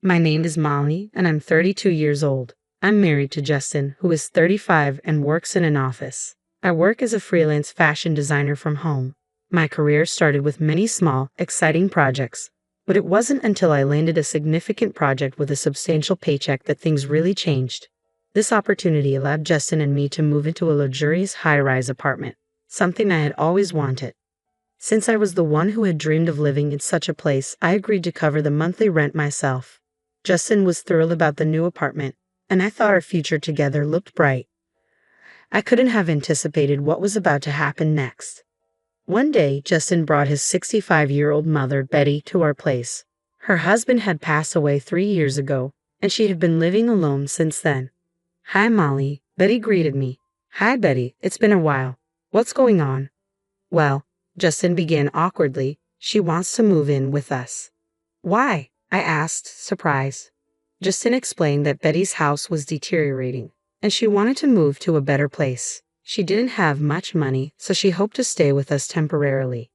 My name is Molly, and I'm 32 years old. I'm married to Justin, who is 35 and works in an office. I work as a freelance fashion designer from home. My career started with many small, exciting projects, but it wasn't until I landed a significant project with a substantial paycheck that things really changed. This opportunity allowed Justin and me to move into a luxurious high-rise apartment, something I had always wanted. Since I was the one who had dreamed of living in such a place, I agreed to cover the monthly rent myself. Justin was thrilled about the new apartment, and I thought our future together looked bright. I couldn't have anticipated what was about to happen next. One day, Justin brought his 65-year-old mother, Betty, to our place. Her husband had passed away 3 years ago, and she had been living alone since then. "Hi, Molly," Betty greeted me. "Hi, Betty, it's been a while. What's going on?" "Well," Justin began awkwardly, "she wants to move in with us." "Why?" I asked, surprised. Justin explained that Betty's house was deteriorating, and she wanted to move to a better place. She didn't have much money, so she hoped to stay with us temporarily.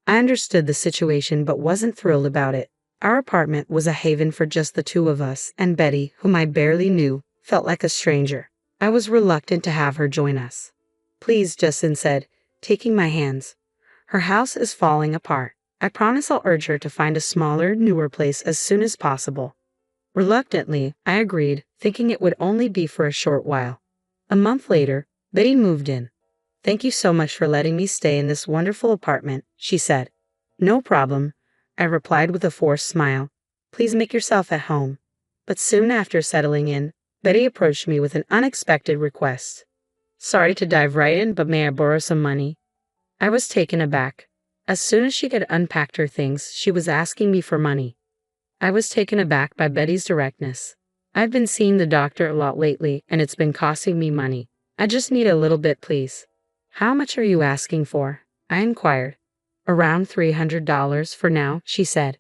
I understood the situation but wasn't thrilled about it. Our apartment was a haven for just the two of us, and Betty, whom I barely knew, felt like a stranger. I was reluctant to have her join us. "Please," Justin said, taking my hands. "Her house is falling apart. I promise I'll urge her to find a smaller, newer place as soon as possible." Reluctantly, I agreed, thinking it would only be for a short while. A month later, Betty moved in. "Thank you so much for letting me stay in this wonderful apartment," she said. "No problem," I replied with a forced smile. "Please make yourself at home." But soon after settling in, Betty approached me with an unexpected request. "Sorry to dive right in, but may I borrow some money?" I was taken aback. As soon as she had unpacked her things, she was asking me for money. I was taken aback by Betty's directness. "I've been seeing the doctor a lot lately, and it's been costing me money. I just need a little bit, please." "How much are you asking for?" I inquired. "Around $300 for now," she said.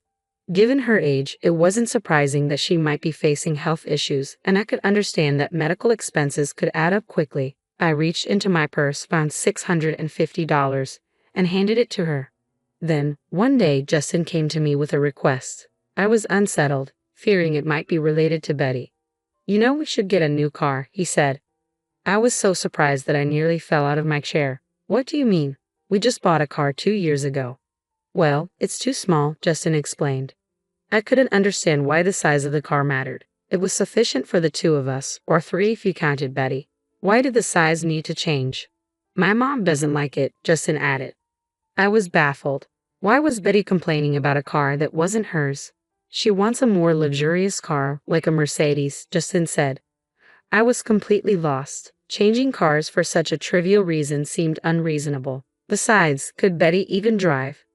Given her age, it wasn't surprising that she might be facing health issues, and I could understand that medical expenses could add up quickly. I reached into my purse, found $650, and handed it to her. Then, one day, Justin came to me with a request. I was unsettled, fearing it might be related to Betty. "You know, we should get a new car," he said. I was so surprised that I nearly fell out of my chair. "What do you mean? We just bought a car 2 years ago." "Well, it's too small," Justin explained. I couldn't understand why the size of the car mattered. It was sufficient for the two of us, or 3 if you counted Betty. Why did the size need to change? "My mom doesn't like it," Justin added. I was baffled. Why was Betty complaining about a car that wasn't hers? "She wants a more luxurious car, like a Mercedes," Justin said. I was completely lost. Changing cars for such a trivial reason seemed unreasonable. Besides, could Betty even drive?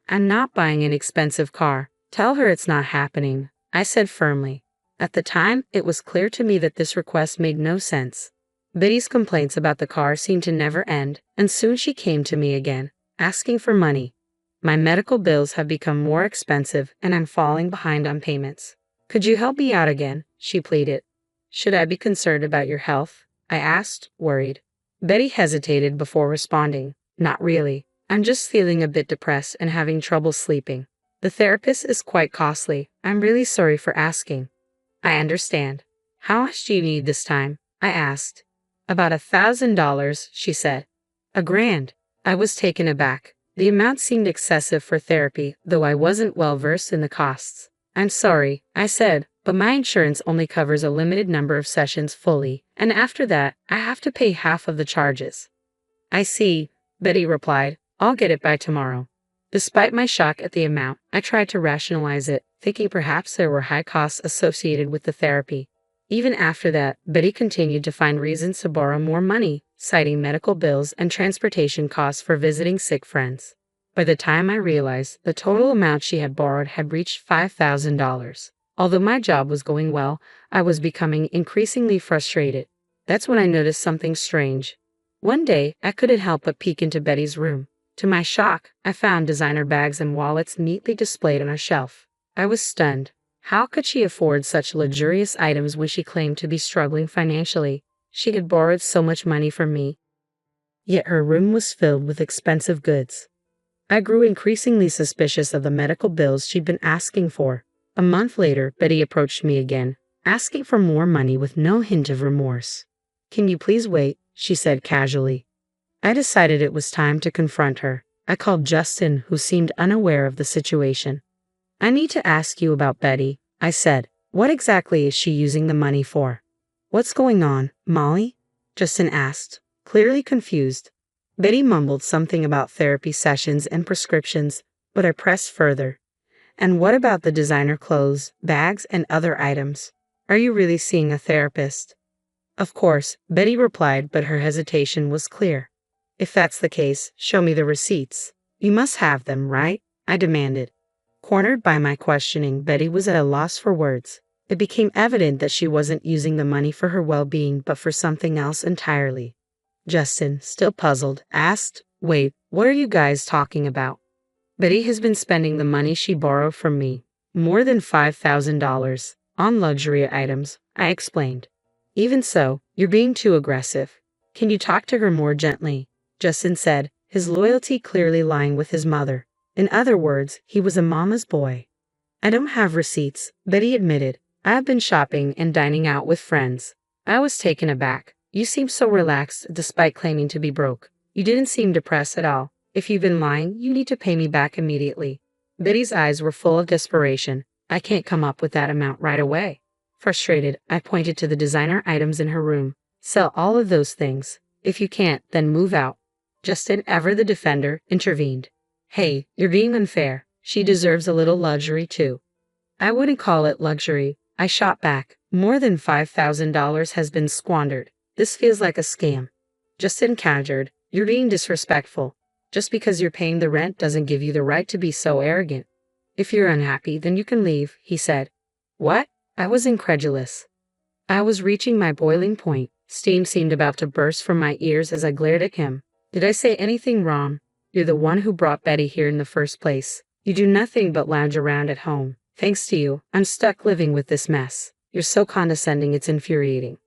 "I'm not buying an expensive car. Tell her it's not happening," I said firmly. At the time, it was clear to me that this request made no sense. Betty's complaints about the car seemed to never end, and soon she came to me again, asking for money. "My medical bills have become more expensive, and I'm falling behind on payments. Could you help me out again?" she pleaded. "Should I be concerned about your health?" I asked, worried. Betty hesitated before responding. "Not really. I'm just feeling a bit depressed and having trouble sleeping. The therapist is quite costly. I'm really sorry for asking." "I understand. How much do you need this time?" I asked. "About $1,000, she said. $1,000. I was taken aback. The amount seemed excessive for therapy, though I wasn't well versed in the costs. "I'm sorry," I said, "but my insurance only covers a limited number of sessions fully, and after that, I have to pay half of the charges." "I see," Betty replied. "I'll get it by tomorrow." Despite my shock at the amount, I tried to rationalize it, thinking perhaps there were high costs associated with the therapy. Even after that, Betty continued to find reasons to borrow more money, citing medical bills and transportation costs for visiting sick friends. By the time I realized, the total amount she had borrowed had reached $5,000. Although my job was going well, I was becoming increasingly frustrated. That's when I noticed something strange. One day, I couldn't help but peek into Betty's room. To my shock, I found designer bags and wallets neatly displayed on a shelf. I was stunned. How could she afford such luxurious items when she claimed to be struggling financially? She had borrowed so much money from me. Yet her room was filled with expensive goods. I grew increasingly suspicious of the medical bills she'd been asking for. A month later, Betty approached me again, asking for more money with no hint of remorse. "Can you please wait?" she said casually. I decided it was time to confront her. I called Justin, who seemed unaware of the situation. "I need to ask you about Betty," I said. "What exactly is she using the money for?" "What's going on, Molly?" Justin asked, clearly confused. Betty mumbled something about therapy sessions and prescriptions, but I pressed further. "And what about the designer clothes, bags, and other items? Are you really seeing a therapist?" "Of course," Betty replied, but her hesitation was clear. "If that's the case, show me the receipts. You must have them, right?" I demanded. Cornered by my questioning, Betty was at a loss for words. It became evident that she wasn't using the money for her well-being but for something else entirely. Justin, still puzzled, asked, "Wait, what are you guys talking about?" "Betty has been spending the money she borrowed from me, more than $5,000, on luxury items," I explained. "Even so, you're being too aggressive. Can you talk to her more gently?" Justin said, his loyalty clearly lying with his mother. In other words, he was a mama's boy. "I don't have receipts," Betty admitted. "I have been shopping and dining out with friends." I was taken aback. "You seem so relaxed despite claiming to be broke. You didn't seem depressed at all. If you've been lying, you need to pay me back immediately." Betty's eyes were full of desperation. "I can't come up with that amount right away." Frustrated, I pointed to the designer items in her room. "Sell all of those things. If you can't, then move out." Justin, ever the defender, intervened. "Hey, you're being unfair. She deserves a little luxury too." "I wouldn't call it luxury," I shot back. "More than $5,000 has been squandered. This feels like a scam." Justin countered, "You're being disrespectful. Just because you're paying the rent doesn't give you the right to be so arrogant." "If you're unhappy, then you can leave," he said. "What?" I was incredulous. I was reaching my boiling point. Steam seemed about to burst from my ears as I glared at him. "Did I say anything wrong? You're the one who brought Betty here in the first place. You do nothing but lounge around at home. Thanks to you, I'm stuck living with this mess. You're so condescending, it's infuriating."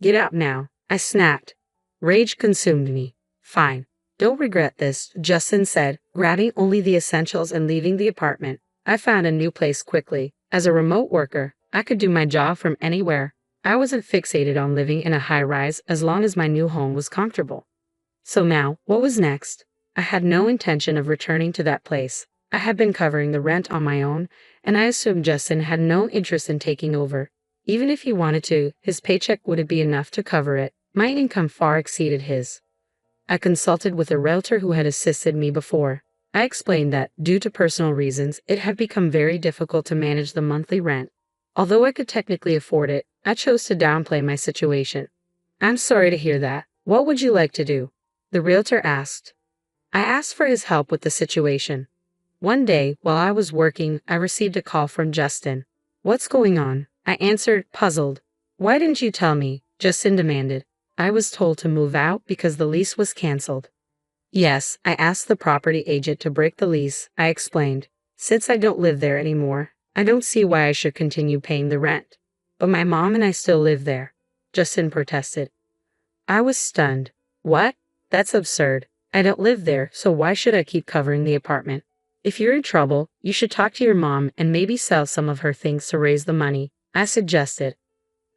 "Get out now," I snapped. Rage consumed me. "Fine. Don't regret this," Justin said, grabbing only the essentials and leaving the apartment. I found a new place quickly. As a remote worker, I could do my job from anywhere. I wasn't fixated on living in a high-rise as long as my new home was comfortable. So now, what was next? I had no intention of returning to that place. I had been covering the rent on my own, and I assumed Justin had no interest in taking over. Even if he wanted to, his paycheck wouldn't be enough to cover it. My income far exceeded his. I consulted with a realtor who had assisted me before. I explained that, due to personal reasons, it had become very difficult to manage the monthly rent. Although I could technically afford it, I chose to downplay my situation. "I'm sorry to hear that. What would you like to do?" the realtor asked. I asked for his help with the situation. One day, while I was working, I received a call from Justin. "What's going on?" I answered, puzzled. "Why didn't you tell me?" Justin demanded. "I was told to move out because the lease was canceled." "Yes, I asked the property agent to break the lease," I explained. "Since I don't live there anymore, I don't see why I should continue paying the rent." "But my mom and I still live there," Justin protested. I was stunned. "What? That's absurd. I don't live there, so why should I keep covering the apartment? If you're in trouble, you should talk to your mom and maybe sell some of her things to raise the money," I suggested.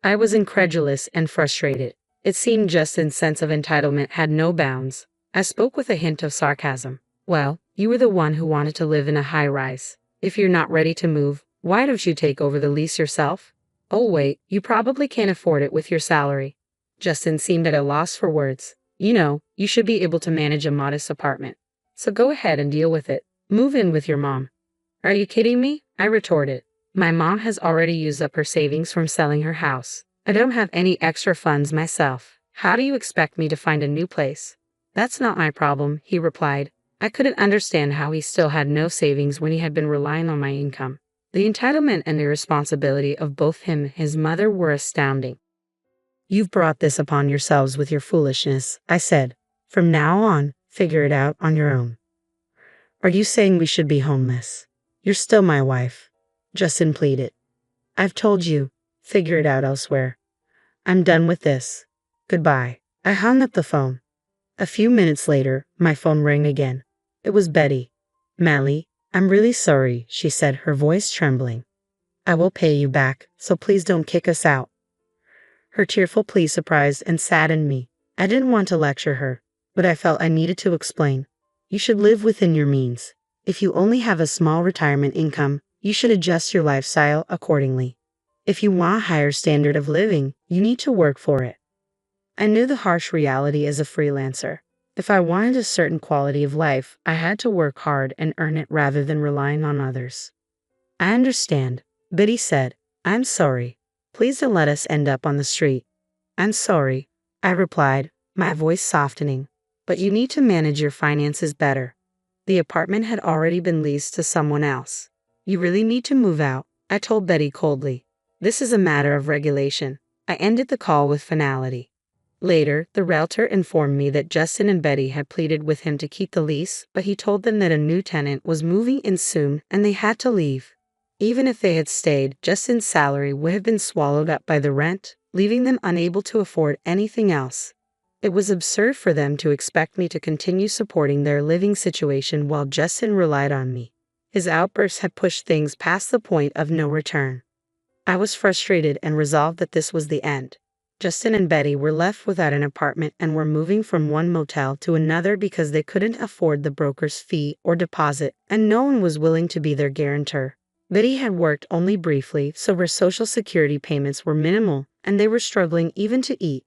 I was incredulous and frustrated. It seemed Justin's sense of entitlement had no bounds. I spoke with a hint of sarcasm. "Well, you were the one who wanted to live in a high-rise. If you're not ready to move, why don't you take over the lease yourself?" "Oh wait, you probably can't afford it with your salary." Justin seemed at a loss for words. "You know, you should be able to manage a modest apartment. So go ahead and deal with it. Move in with your mom." "Are you kidding me?" I retorted. "My mom has already used up her savings from selling her house. I don't have any extra funds myself. How do you expect me to find a new place?" "That's not my problem," he replied. I couldn't understand how he still had no savings when he had been relying on my income. The entitlement and irresponsibility of both him and his mother were astounding. "You've brought this upon yourselves with your foolishness," I said. "From now on, figure it out on your own." "Are you saying we should be homeless? You're still my wife," Justin pleaded. "I've told you, figure it out elsewhere. I'm done with this. Goodbye." I hung up the phone. A few minutes later, my phone rang again. It was Betty. "Mally, I'm really sorry," she said, her voice trembling. I will pay you back, so please don't kick us out. Her tearful plea surprised and saddened me. I didn't want to lecture her, but I felt I needed to explain. You should live within your means. If you only have a small retirement income, you should adjust your lifestyle accordingly. If you want a higher standard of living, you need to work for it. I knew the harsh reality as a freelancer. If I wanted a certain quality of life, I had to work hard and earn it rather than relying on others. I understand, Betty said. I'm sorry. Please don't let us end up on the street. I'm sorry, I replied, my voice softening. But you need to manage your finances better. The apartment had already been leased to someone else. You really need to move out, I told Betty coldly. This is a matter of regulation. I ended the call with finality. Later, the realtor informed me that Justin and Betty had pleaded with him to keep the lease, but he told them that a new tenant was moving in soon and they had to leave. Even if they had stayed, Justin's salary would have been swallowed up by the rent, leaving them unable to afford anything else. It was absurd for them to expect me to continue supporting their living situation while Justin relied on me. His outbursts had pushed things past the point of no return. I was frustrated and resolved that this was the end. Justin and Betty were left without an apartment and were moving from one motel to another because they couldn't afford the broker's fee or deposit, and no one was willing to be their guarantor. Betty had worked only briefly, so her Social Security payments were minimal, and they were struggling even to eat.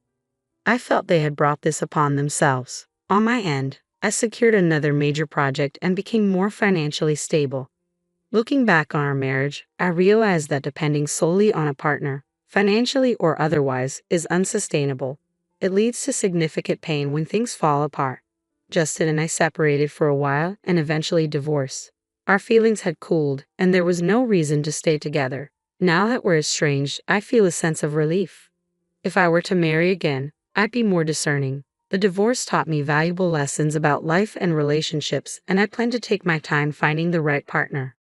I felt they had brought this upon themselves. On my end, I secured another major project and became more financially stable. Looking back on our marriage, I realized that depending solely on a partner, financially or otherwise, is unsustainable. It leads to significant pain when things fall apart. Justin and I separated for a while and eventually divorced. Our feelings had cooled, and there was no reason to stay together. Now that we're estranged, I feel a sense of relief. If I were to marry again, I'd be more discerning. The divorce taught me valuable lessons about life and relationships, and I plan to take my time finding the right partner.